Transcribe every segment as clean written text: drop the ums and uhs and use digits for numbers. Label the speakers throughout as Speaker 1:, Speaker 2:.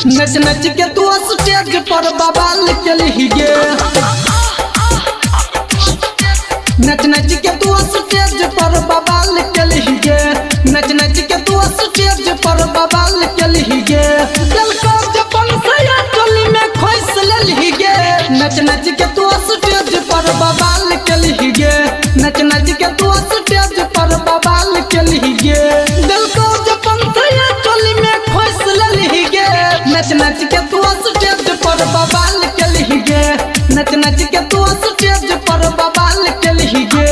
Speaker 1: नच नच के तू स्टेज पर बवाल चली गे। नच नच के तू स्टेज पर बवाल चली गे। नच नच के तू स्टेज पर बवाल चली गे। दिल को जपन से चोली में खोस लली गे। नच नच के तू स्टेज पर बवाल चली गे। नच नच के तू स्टेज पर बवाल चली गे। दिल को जपन से चोली में खोस लली गे। नच नच के तू स्टेज पर बवाल चली गे। नच नच के तू स्टेज पर बवाल चली गे।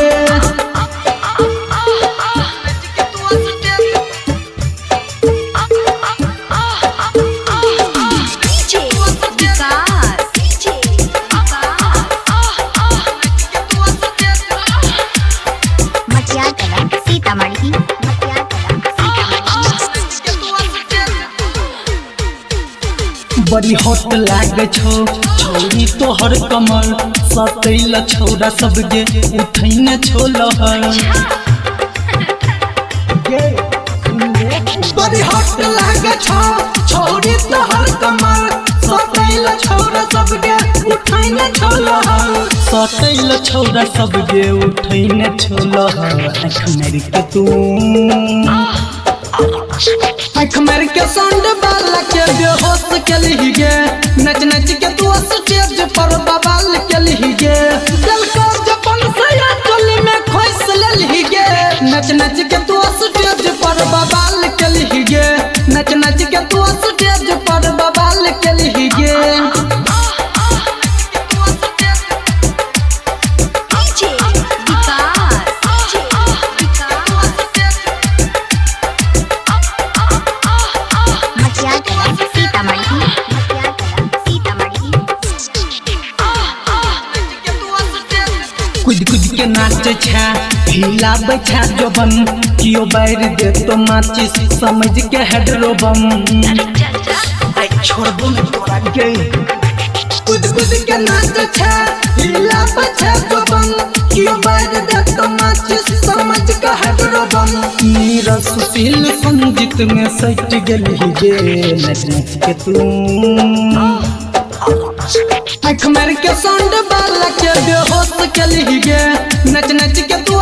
Speaker 1: बड़ी हॉट लागे छो छोरी तोहर कमर सतैल छौरा सब गे उठैने छो लहर। बड़ी हॉट लागे छो छोरी तोहर कमर सतैल छौरा सब गे उठैने छो लहर। सतैल छौरा सब गे उठैने छो लहर। आँख मार के तू आँख मार के संड बाला के बेहोश चली गे। नच नच के तू स्टेज पर बवाल चली गे। दिल को जपन से चोली में खोस लली गे। नच नच के तू स्टेज पर बवाल चली गे। नच नच के तू स्टेज पर बवाल चली गे। कुद कुद के नाचे छा हिलाबे छा जोबन कियो बैर दे तो माचिस समझ के हेडरो बम। आई छोड़बो न तोरा गे। कुद कुद के नाचे छा हिलाबे छा जोबन कियो बैर दे तो माचिस समझ के हेडरो बम। नीरज सुशील संगीत में सट गेली गे। नच नच के तू आँख मार के संड बाला के बेहोश चली गे। नच नच के तू